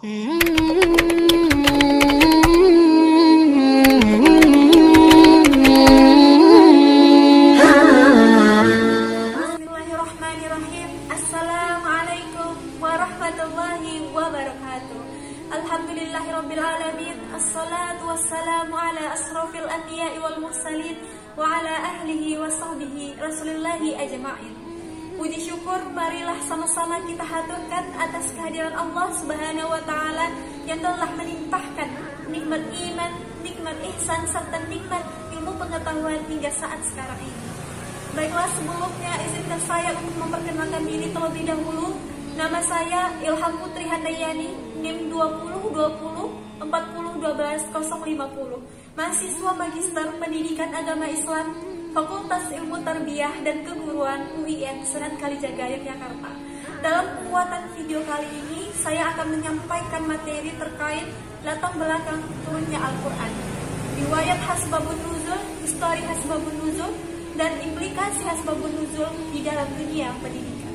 Bismillahirrahmanirrahim. Assalamualaikum warahmatullahi wabarakatuh. Alhamdulillahirrabbilalamin. Assalatu wassalamu ala asrafil anbiya'i wal mursalin wa ala ahlihi wa sahbihi rasulillahi ajma'in. Puji syukur marilah sama-sama kita haturkan atas kehadiran Allah Subhanahu wa taala yang telah menimpahkan nikmat iman, nikmat ihsan serta nikmat ilmu pengetahuan hingga saat sekarang ini. Baiklah, sebelumnya izinkan saya untuk memperkenalkan diri terlebih dahulu. Nama saya Ilham Putri Handayani, NIM 2020 4012050, mahasiswa Magister Pendidikan Agama Islam, Fakultas Ilmu Tarbiyah dan Keguruan UIN Sunan Kalijaga, Yogyakarta. Dalam pembuatan video kali ini, saya akan menyampaikan materi terkait latar belakang turunnya Al-Quran, riwayat Asbabun Nuzul, histori Asbabun Nuzul, dan implikasi Asbabun Nuzul di dalam dunia pendidikan.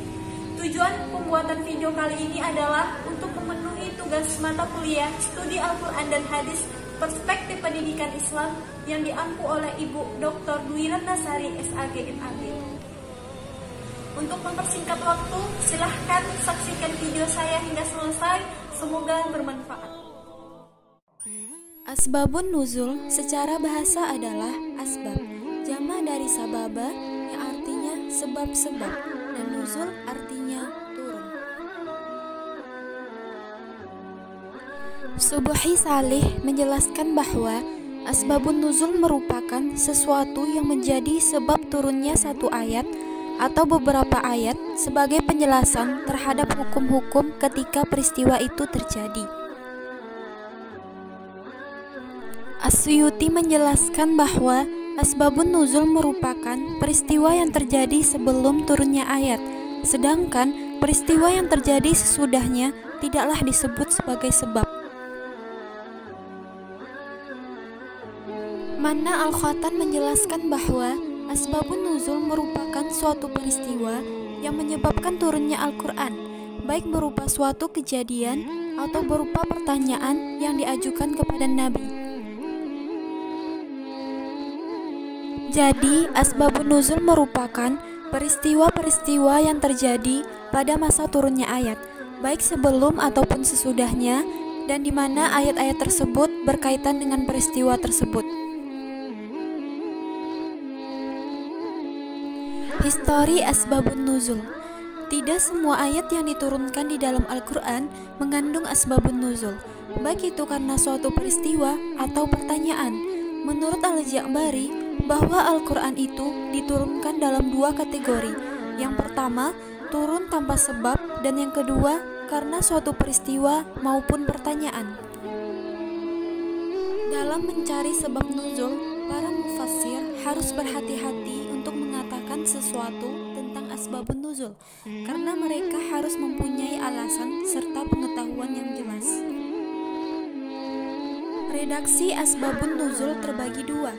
Tujuan pembuatan video kali ini adalah untuk memenuhi tugas mata kuliah studi Al-Quran dan Hadis Perspektif Pendidikan Islam yang diampu oleh Ibu Dr. Dwi Ratnasari SAG MAG. Untuk mempersingkat waktu, silahkan saksikan video saya hingga selesai. Semoga bermanfaat. Asbabun nuzul secara bahasa adalah asbab, jama dari sababa yang artinya sebab-sebab, dan nuzul artinya turun. Subhi Salih menjelaskan bahwa asbabun nuzul merupakan sesuatu yang menjadi sebab turunnya satu ayat atau beberapa ayat sebagai penjelasan terhadap hukum-hukum ketika peristiwa itu terjadi. As-Suyuti menjelaskan bahwa asbabun nuzul merupakan peristiwa yang terjadi sebelum turunnya ayat, sedangkan peristiwa yang terjadi sesudahnya tidaklah disebut sebagai sebab. Mana Al-Khatan menjelaskan bahwa asbabun nuzul merupakan suatu peristiwa yang menyebabkan turunnya Al-Quran, baik berupa suatu kejadian atau berupa pertanyaan yang diajukan kepada Nabi. Jadi, asbabun nuzul merupakan peristiwa-peristiwa yang terjadi pada masa turunnya ayat, baik sebelum ataupun sesudahnya, dan di mana ayat-ayat tersebut berkaitan dengan peristiwa tersebut. Histori asbabun nuzul. Tidak semua ayat yang diturunkan di dalam Al-Quran mengandung asbabun nuzul, baik itu karena suatu peristiwa atau pertanyaan. Menurut Al-Ja'bari, bahwa Al-Quran itu diturunkan dalam dua kategori. Yang pertama, turun tanpa sebab, dan yang kedua, karena suatu peristiwa maupun pertanyaan. Dalam mencari sebab nuzul, para mufassir harus berhati-hati untuk mengatakan sesuatu tentang asbabun nuzul, karena mereka harus mempunyai alasan serta pengetahuan yang jelas. Redaksi asbabun nuzul terbagi dua.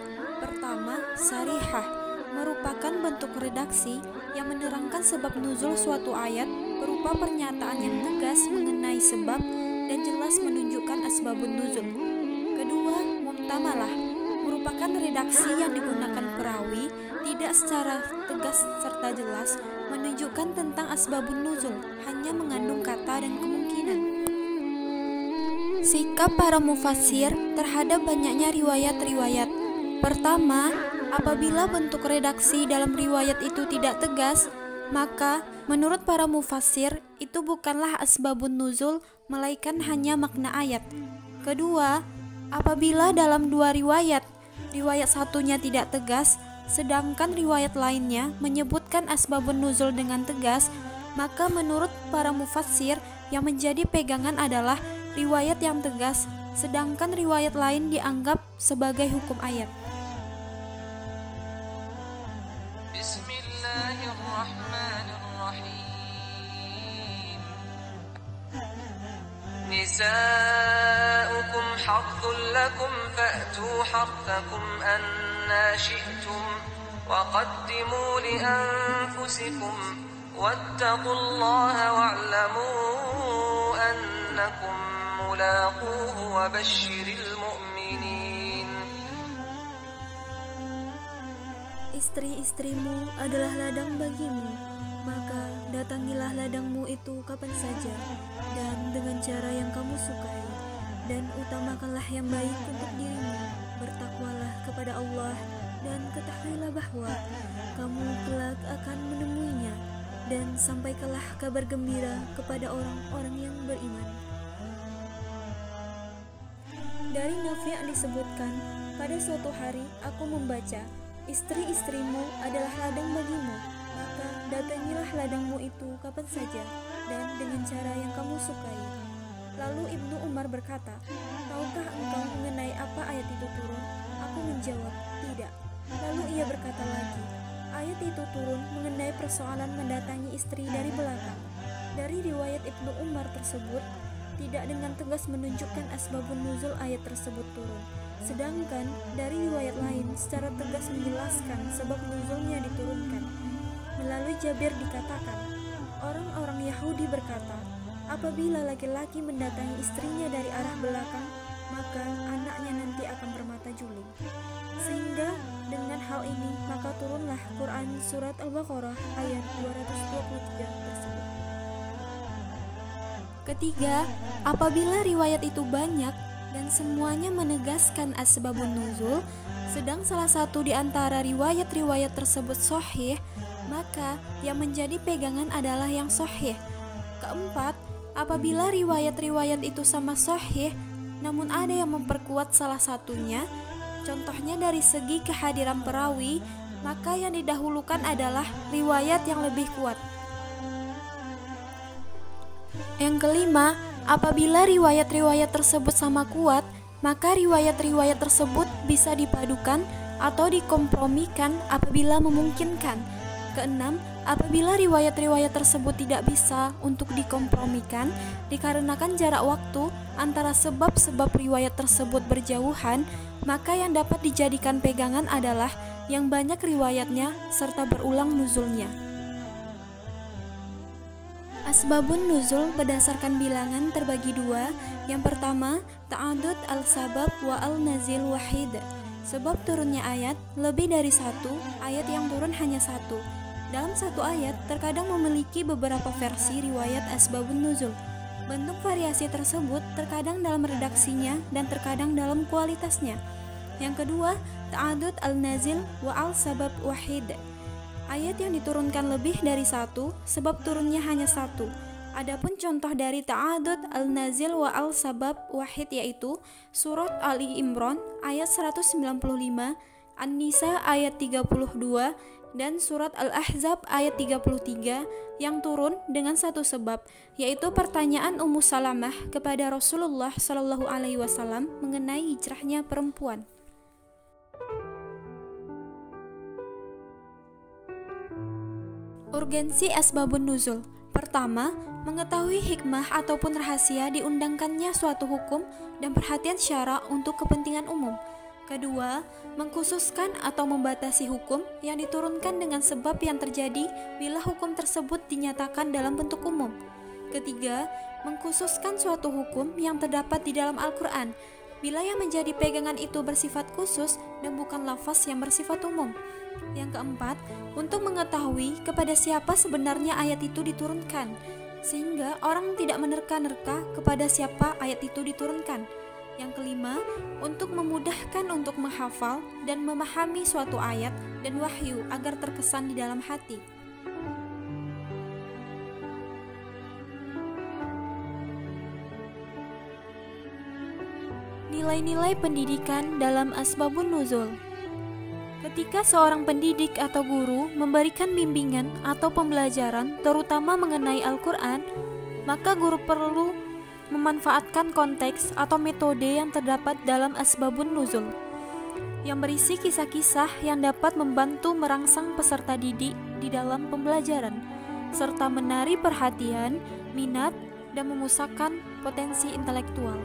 Pertama, sarihah, merupakan bentuk redaksi yang menerangkan sebab nuzul suatu ayat berupa pernyataan yang tegas mengenai sebab dan jelas menunjukkan asbabun nuzul. Kedua, muhtamalah, merupakan redaksi yang digunakan perawi tidak secara tegas serta jelas menunjukkan tentang asbabun nuzul, hanya mengandung kata dan kemungkinan. Sikap para mufassir terhadap banyaknya riwayat-riwayat. Pertama, apabila bentuk redaksi dalam riwayat itu tidak tegas, maka menurut para mufassir itu bukanlah asbabun nuzul, melainkan hanya makna ayat. Kedua, apabila dalam dua riwayat satunya tidak tegas, sedangkan riwayat lainnya menyebutkan asbabun nuzul dengan tegas, maka menurut para mufassir yang menjadi pegangan adalah riwayat yang tegas, sedangkan riwayat lain dianggap sebagai hukum ayat. نساؤكم حرث لكم فأتوا حرثكم أنى شئتم وقدموا لأنفسكم واتقوا الله واعلموا أن أنكم ملاقوه وبشر المؤمنين. Istri-istrimu adalah ladang bagimu, maka datangilah ladangmu itu kapan saja dan dengan cara yang kamu sukai, dan utamakanlah yang baik untuk dirimu. Bertakwalah kepada Allah dan ketahuilah bahwa kamu kelak akan menemuinya, dan sampaikanlah kabar gembira kepada orang-orang yang beriman. Dari Nafi' disebutkan, pada suatu hari aku membaca, istri-istrimu adalah ladang bagimu, maka datangilah ladangmu itu kapan saja dan dengan cara yang kamu sukai. Lalu Ibnu Umar berkata, tahukah engkau mengenai apa ayat itu turun? Aku menjawab, tidak. Lalu ia berkata lagi, ayat itu turun mengenai persoalan mendatangi istri dari belakang. Dari riwayat Ibnu Umar tersebut, tidak dengan tegas menunjukkan asbabun nuzul ayat tersebut turun. Sedangkan dari riwayat lain secara tegas menjelaskan sebab nuzulnya diturunkan. Melalui Jabir dikatakan, orang-orang Yahudi berkata, apabila laki-laki mendatangi istrinya dari arah belakang, maka anaknya nanti akan bermata juling. Sehingga dengan hal ini maka turunlah Quran surat Al-Baqarah ayat 223 tersebut. Ketiga, apabila riwayat itu banyak dan semuanya menegaskan asbabun nuzul, sedang salah satu di antara riwayat-riwayat tersebut sahih, maka yang menjadi pegangan adalah yang sahih. Keempat, apabila riwayat-riwayat itu sama sahih, namun ada yang memperkuat salah satunya, contohnya dari segi kehadiran perawi, maka yang didahulukan adalah riwayat yang lebih kuat. Yang kelima, apabila riwayat-riwayat tersebut sama kuat, maka riwayat-riwayat tersebut bisa dipadukan atau dikompromikan apabila memungkinkan. Keenam, apabila riwayat-riwayat tersebut tidak bisa untuk dikompromikan dikarenakan jarak waktu antara sebab-sebab riwayat tersebut berjauhan, maka yang dapat dijadikan pegangan adalah yang banyak riwayatnya serta berulang nuzulnya. Asbabun nuzul berdasarkan bilangan terbagi dua. Yang pertama, ta'adud al-sabab wa al-nazil wahid. Sebab turunnya ayat lebih dari satu, ayat yang turun hanya satu. Dalam satu ayat terkadang memiliki beberapa versi riwayat asbabun nuzul. Bentuk variasi tersebut terkadang dalam redaksinya dan terkadang dalam kualitasnya. Yang kedua, ta'adud al-nazil wa al-sabab wahid. Ayat yang diturunkan lebih dari satu, sebab turunnya hanya satu. Adapun contoh dari ta'adud al-nazil wa al-sabab wahid yaitu surat Ali Imran ayat 195, An-Nisa ayat 32, dan surat Al-Ahzab ayat 33 yang turun dengan satu sebab, yaitu pertanyaan Ummu Salamah kepada Rasulullah SAW mengenai hijrahnya perempuan. Urgensi asbabun nuzul. Pertama, mengetahui hikmah ataupun rahasia diundangkannya suatu hukum dan perhatian syara untuk kepentingan umum. Kedua, mengkhususkan atau membatasi hukum yang diturunkan dengan sebab yang terjadi bila hukum tersebut dinyatakan dalam bentuk umum. Ketiga, mengkhususkan suatu hukum yang terdapat di dalam Al-Quran bila yang menjadi pegangan itu bersifat khusus dan bukan lafaz yang bersifat umum. Yang keempat, untuk mengetahui kepada siapa sebenarnya ayat itu diturunkan, sehingga orang tidak menerka-nerka kepada siapa ayat itu diturunkan. Yang kelima, untuk memudahkan untuk menghafal dan memahami suatu ayat dan wahyu agar terkesan di dalam hati. Nilai-nilai pendidikan dalam asbabun nuzul. Ketika seorang pendidik atau guru memberikan bimbingan atau pembelajaran terutama mengenai Al-Quran, maka guru perlu memanfaatkan konteks atau metode yang terdapat dalam asbabun nuzul yang berisi kisah-kisah yang dapat membantu merangsang peserta didik di dalam pembelajaran serta menarik perhatian, minat, dan memusatkan potensi intelektual.